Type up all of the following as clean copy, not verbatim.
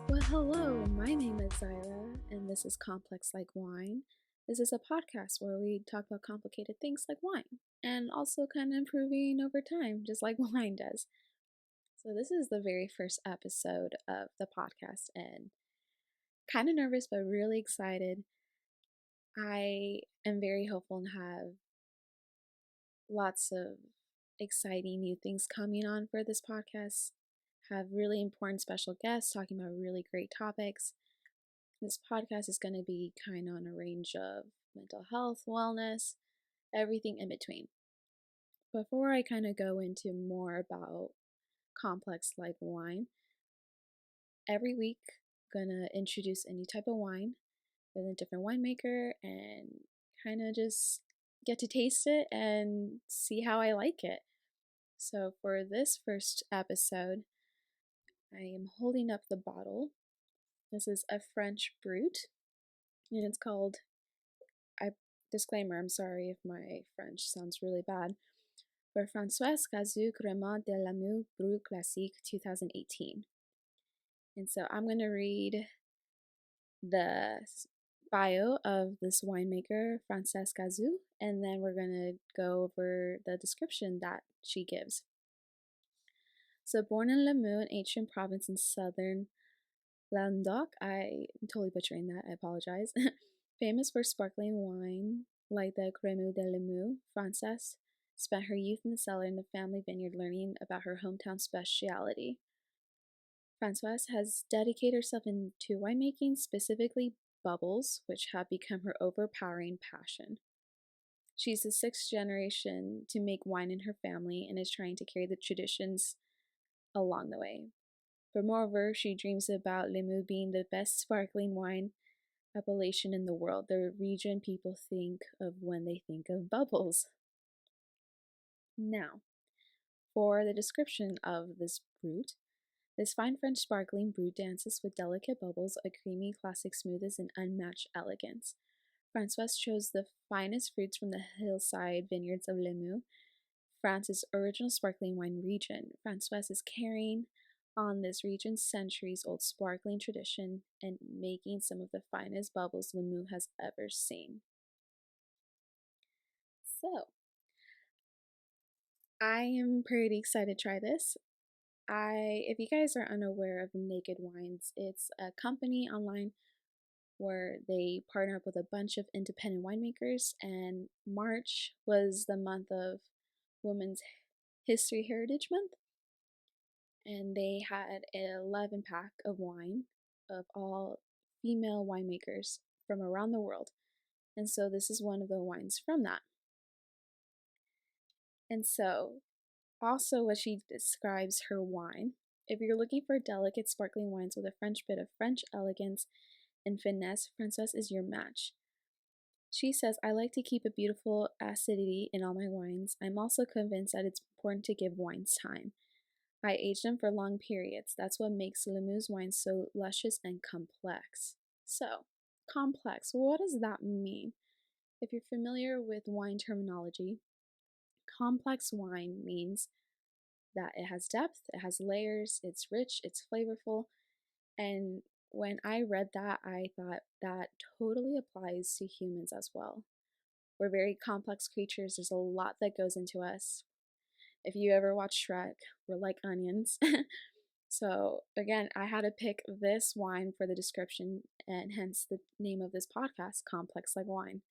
Well, hello, my name is Zaira, and this is Complex Like Wine. This is a podcast where we talk about complicated things like wine, and also kind of improving over time, just like wine does. So, this is the very first episode of the podcast, and kind of nervous, but really excited. I am very hopeful and have lots of exciting new things coming on for this podcast. Have really important special guests talking about really great topics. This podcast is going to be kind of on a range of mental health, wellness, everything in between. Before I kind of go into more about complex like wine, every week gonna introduce a new type of wine with a different winemaker and kind of just get to taste it and see how I like it. So for this first episode, I am holding up the bottle. This is a French Brut, and it's called, I disclaimer, I'm sorry if my French sounds really bad, but Françoise Cazou Cremant de l'Amour Brut Classique 2018. And so I'm going to read the bio of this winemaker, Françoise Cazou, and then we're going to go over the description that she gives. So born in Limoux, an ancient province in southern Languedoc, I'm totally butchering that, I apologize. Famous for sparkling wine like the Crémeux de Limoux, Françoise spent her youth in the cellar in the family vineyard learning about her hometown specialty. Françoise has dedicated herself into winemaking, specifically bubbles, which have become her overpowering passion. She's the sixth generation to make wine in her family and is trying to carry the traditions along the way. But moreover, she dreams about Limoux being the best sparkling wine appellation in the world, the region people think of when they think of bubbles. Now, for the description of this brut, this fine French sparkling brut dances with delicate bubbles, a creamy classic smoothness, and unmatched elegance. Françoise chose the finest fruits from the hillside vineyards of Limoux, France's original sparkling wine region. Françoise is carrying on this region's centuries-old sparkling tradition and making some of the finest bubbles Limoux has ever seen. So, I am pretty excited to try this. If you guys are unaware of Naked Wines, it's a company online where they partner up with a bunch of independent winemakers, and March was the month of Women's History Heritage Month, and they had an 11 pack of wine of all female winemakers from around the world, and so this is one of the wines from that. And so also what she describes her wine, if you're looking for delicate sparkling wines with a French bit of French elegance and finesse, Françoise is your match. She says, I like to keep a beautiful acidity in all my wines. I'm also convinced that it's important to give wines time. I age them for long periods. That's what makes Limoux wine so luscious and complex. So, complex, what does that mean? If you're familiar with wine terminology, complex wine means that it has depth, it has layers, it's rich, it's flavorful, and when I read that, I thought that totally applies to humans as well. We're very complex creatures. There's a lot that goes into us. If you ever watch Shrek, we're like onions. So, again, I had to pick this wine for the description, and hence the name of this podcast, Complex Like Wine.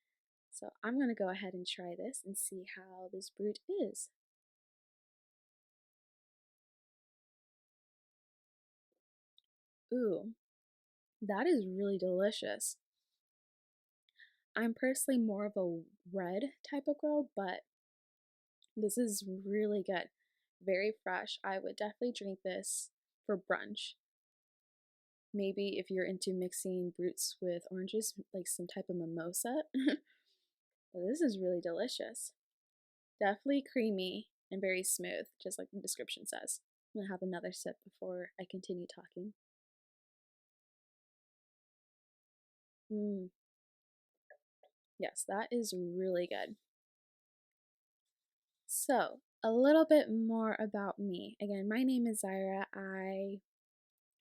So, I'm going to go ahead and try this and see how this brut is. Ooh, that is really delicious. I'm personally more of a red type of girl, but this is really good. Very fresh. I would definitely drink this for brunch. Maybe if you're into mixing fruits with oranges, like some type of mimosa. But this is really delicious. Definitely creamy and very smooth, just like the description says. I'm gonna have another sip before I continue talking. Yes, that is really good. So, a little bit more about me. Again, my name is Zaira. I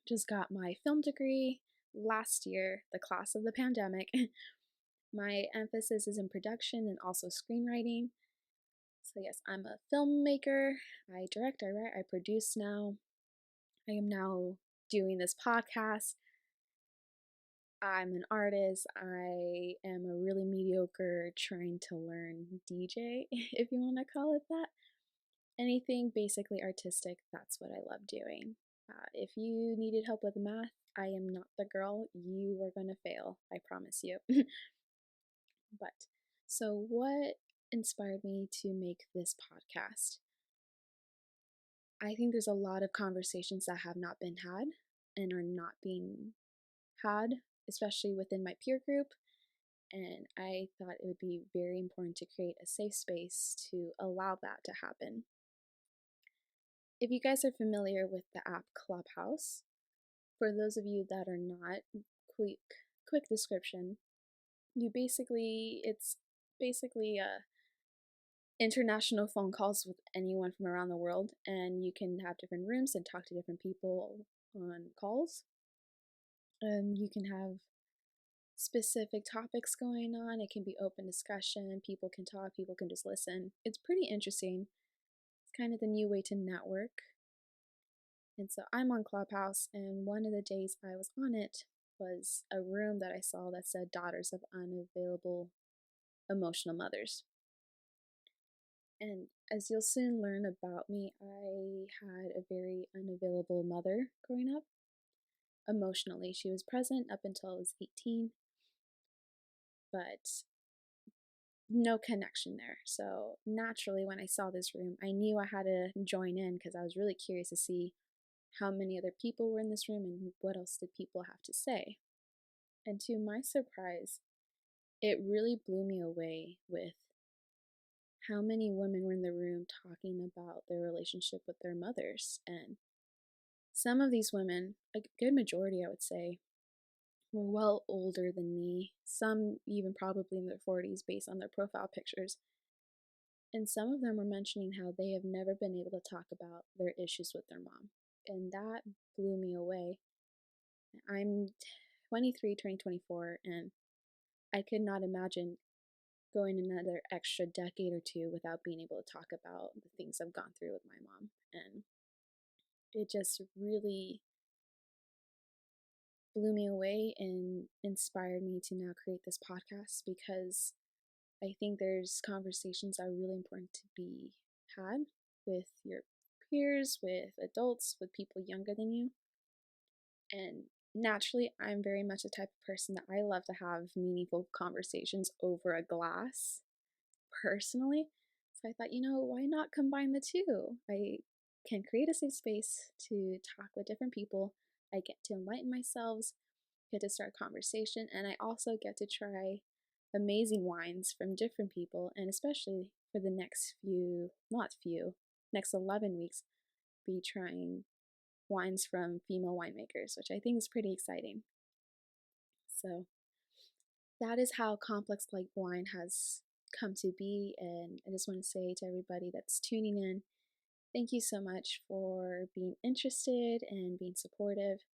just got my film degree last year, the class of the pandemic. My emphasis is in production and also screenwriting. So, yes, I'm a filmmaker. I direct, I write, I produce now. I am now doing this podcast. I'm an artist. I am a really mediocre trying to learn DJ, if you want to call it that. Anything basically artistic, that's what I love doing. If you needed help with math, I am not the girl. You are going to fail, I promise you. But, so what inspired me to make this podcast? I think there's a lot of conversations that have not been had and are not being had, especially within my peer group. And I thought it would be very important to create a safe space to allow that to happen. If you guys are familiar with the app Clubhouse, for those of you that are not, quick description. It's basically international phone calls with anyone from around the world, and you can have different rooms and talk to different people on calls. You can have specific topics going on. It can be open discussion. People can talk, people can just listen. It's pretty interesting. It's kind of the new way to network. And so I'm on Clubhouse, and one of the days I was on it was a room that I saw that said Daughters of Unavailable Emotional Mothers. And as you'll soon learn about me, I had a very unavailable mother growing up. Emotionally, she was present up until I was 18, but no connection there. So naturally, when I saw this room, I knew I had to join in because I was really curious to see how many other people were in this room and what else did people have to say. And to my surprise, it really blew me away with how many women were in the room talking about their relationship with their mothers. And some of these women, a good majority I would say, were well older than me, some even probably in their 40s based on their profile pictures. And some of them were mentioning how they have never been able to talk about their issues with their mom. And that blew me away. I'm 23, turning 24, and I could not imagine going another extra decade or two without being able to talk about the things I've gone through with my mom. And it just really blew me away and inspired me to now create this podcast because I think there's conversations that are really important to be had with your peers, with adults, with people younger than you. And naturally, I'm very much the type of person that I love to have meaningful conversations over a glass personally. So I thought, why not combine the two? I can create a safe space to talk with different people. I get to enlighten myself, get to start conversation, and I also get to try amazing wines from different people, and especially for the next 11 weeks, be trying wines from female winemakers, which I think is pretty exciting. So that is how Complex Like Wine has come to be, and I just want to say to everybody that's tuning in, thank you so much for being interested and being supportive.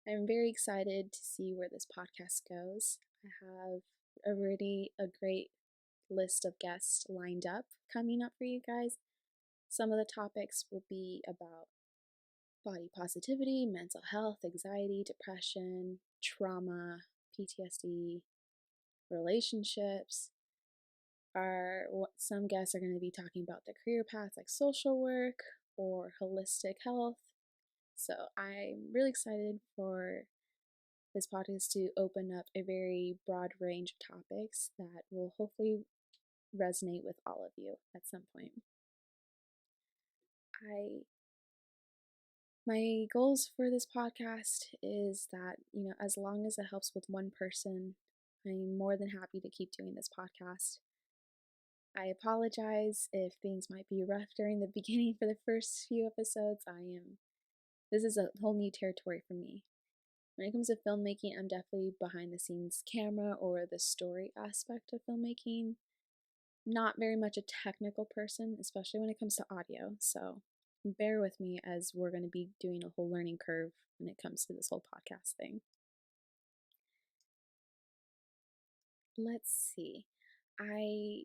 I'm very excited to see where this podcast goes. I have already a great list of guests lined up coming up for you guys. Some of the topics will be about body positivity, mental health, anxiety, depression, trauma, PTSD, relationships. Some guests are going to be talking about their career paths like social work or holistic health. So I'm really excited for this podcast to open up a very broad range of topics that will hopefully resonate with all of you at some point. My goals for this podcast is that, as long as it helps with one person, I'm more than happy to keep doing this podcast. I apologize if things might be rough during the beginning for the first few episodes. This is a whole new territory for me. When it comes to filmmaking, I'm definitely behind the scenes camera or the story aspect of filmmaking. not very much a technical person, especially when it comes to audio. So bear with me as we're going to be doing a whole learning curve when it comes to this whole podcast thing. Let's see. I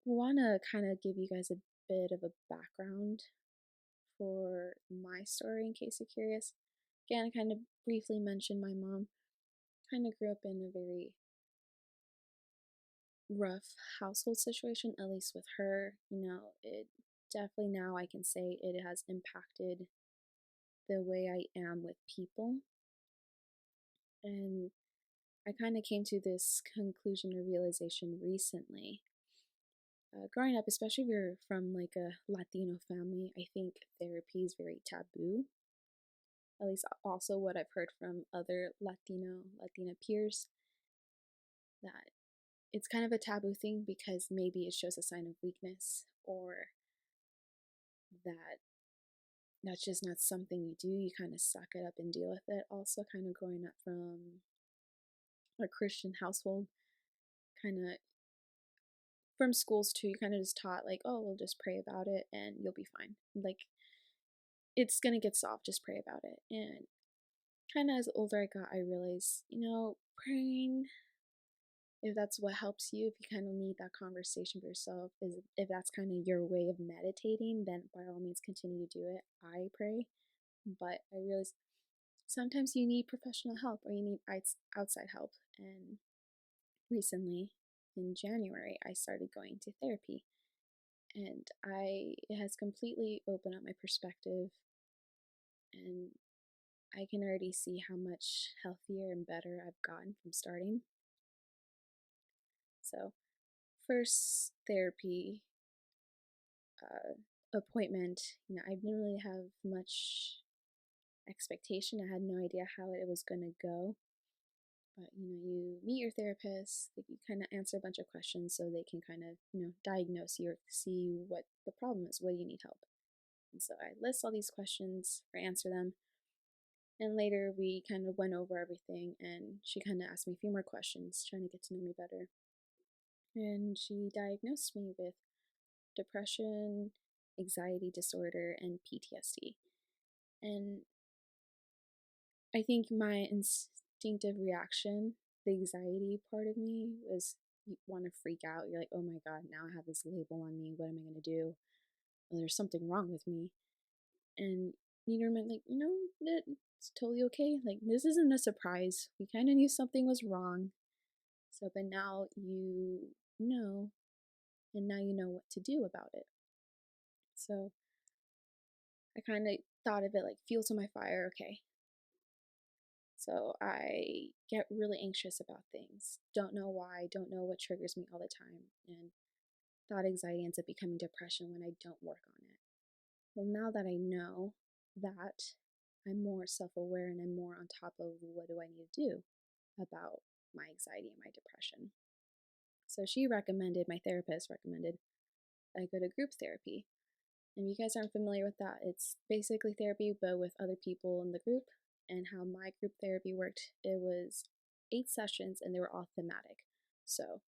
want to kind of give you guys a bit of a background for my story in case you're curious. Again, I kind of briefly mentioned my mom kind of grew up in a very rough household situation, at least with her. It definitely now I can say it has impacted the way I am with people. And I kind of came to this conclusion or realization recently. Growing up, especially if you're from like a Latino family, I think therapy is very taboo. At least also what I've heard from other Latina peers, that it's kind of a taboo thing because maybe it shows a sign of weakness, or that that's just not something you do. You kind of suck it up and deal with it. Also, kind of growing up from a Christian household, kind of from schools too, you kind of just taught like, oh, we'll just pray about it and you'll be fine. Like, it's gonna get solved, just pray about it. And kind of as older I got, I realized, praying, if that's what helps you, if you kind of need that conversation for yourself, is if that's kind of your way of meditating, then by all means continue to do it. I pray, but I realized sometimes you need professional help or you need outside help. And recently, in January, I started going to therapy, and it has completely opened up my perspective, and I can already see how much healthier and better I've gotten from starting. So, first therapy appointment, I didn't really have much expectation. I had no idea how it was going to go. But, you meet your therapist, you kind of answer a bunch of questions so they can kind of, diagnose you or see what the problem is. What do you need help? And so I list all these questions or answer them. And later we kind of went over everything, and she kind of asked me a few more questions, trying to get to know me better. And she diagnosed me with depression, anxiety disorder, and PTSD. And I think my instinctive reaction, the anxiety part of me, was you want to freak out. You're like, oh my God, now I have this label on me. What am I going to do? Well, there's something wrong with me. And Niederman, like, it's totally okay. Like, this isn't a surprise. We kind of knew something was wrong. So, but now you know, and now you know what to do about it. So, I kind of thought of it like fuel to my fire. Okay. So, I get really anxious about things. Don't know why, don't know what triggers me all the time. And thought anxiety ends up becoming depression when I don't work on it. Well, now that I know that, I'm more self-aware and I'm more on top of what do I need to do about my anxiety and my depression. So my therapist recommended I go to group therapy. And if you guys aren't familiar with that, it's basically therapy but with other people in the group. And how my group therapy worked, it was 8 sessions and they were all thematic. So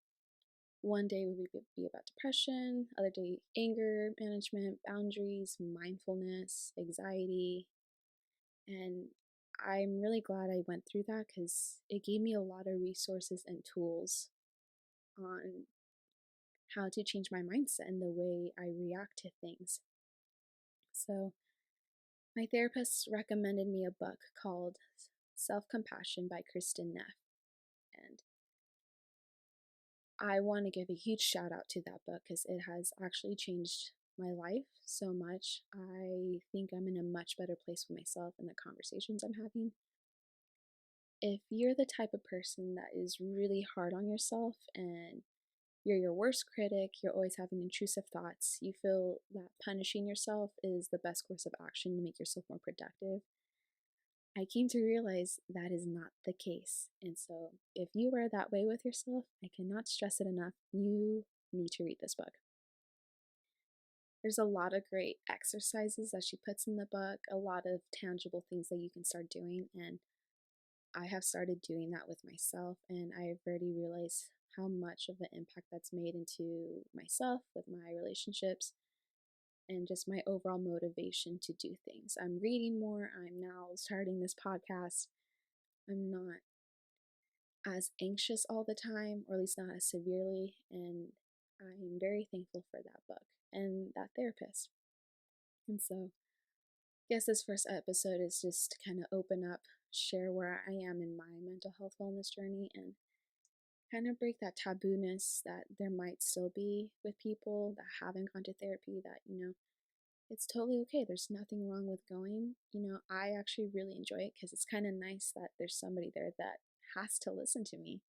one day would be about depression, other day anger management, boundaries, mindfulness, anxiety. And I'm really glad I went through that because it gave me a lot of resources and tools on how to change my mindset and the way I react to things. So, my therapist recommended me a book called Self-Compassion by Kristen Neff. And I want to give a huge shout out to that book because it has actually changed my life so much. I think I'm in a much better place with myself and the conversations I'm having. If you're the type of person that is really hard on yourself and you're your worst critic, you're always having intrusive thoughts, you feel that punishing yourself is the best course of action to make yourself more productive, I came to realize that is not the case. And so, if you are that way with yourself, I cannot stress it enough. You need to read this book. There's a lot of great exercises that she puts in the book, a lot of tangible things that you can start doing. And I have started doing that with myself, and I've already realized how much of an impact that's made into myself, with my relationships, and just my overall motivation to do things. I'm reading more. I'm now starting this podcast. I'm not as anxious all the time, or at least not as severely. And I'm very thankful for that book and that therapist. And so, I guess this first episode is just to kind of open up, share where I am in my mental health wellness journey, and kind of break that tabooness that there might still be with people that haven't gone to therapy, that, it's totally okay. There's nothing wrong with going. I actually really enjoy it because it's kind of nice that there's somebody there that has to listen to me,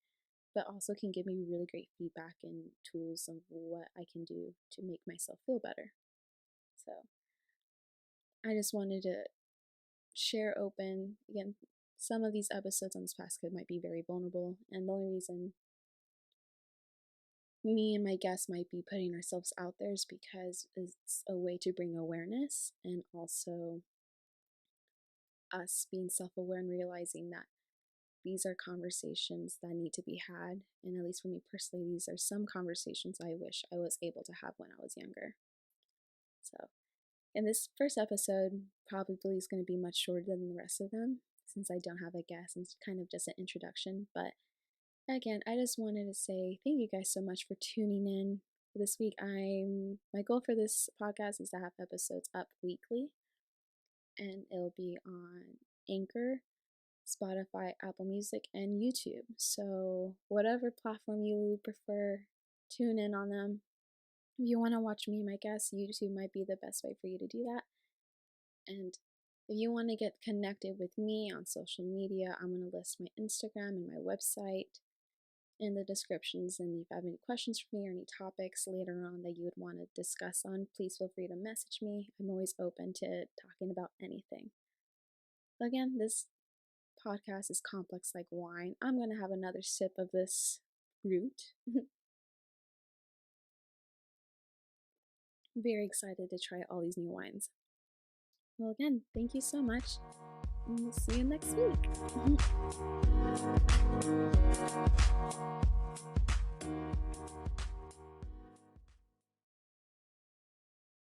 but also can give me really great feedback and tools of what I can do to make myself feel better. So I just wanted to share open. Again, some of these episodes on this podcast might be very vulnerable, and the only reason me and my guests might be putting ourselves out there is because it's a way to bring awareness, and also us being self-aware and realizing that these are conversations that need to be had. And at least for me personally, these are some conversations I wish I was able to have when I was younger. So in this first episode, probably is going to be much shorter than the rest of them, since I don't have a guest and it's kind of just an introduction. But again, I just wanted to say thank you guys so much for tuning in this week. My goal for this podcast is to have episodes up weekly, and it'll be on Anchor, Spotify, Apple Music, and YouTube. So whatever platform you prefer, tune in on them. If you want to watch me and my guests, YouTube might be the best way for you to do that. And if you want to get connected with me on social media, I'm going to list my Instagram and my website in the descriptions. And if you have any questions for me or any topics later on that you would want to discuss on, please feel free to message me. I'm always open to talking about anything. Again, this podcast is complex like wine. I'm going to have another sip of this root. Very excited to try all these new wines. Well, again, thank you so much, and we'll see you next week.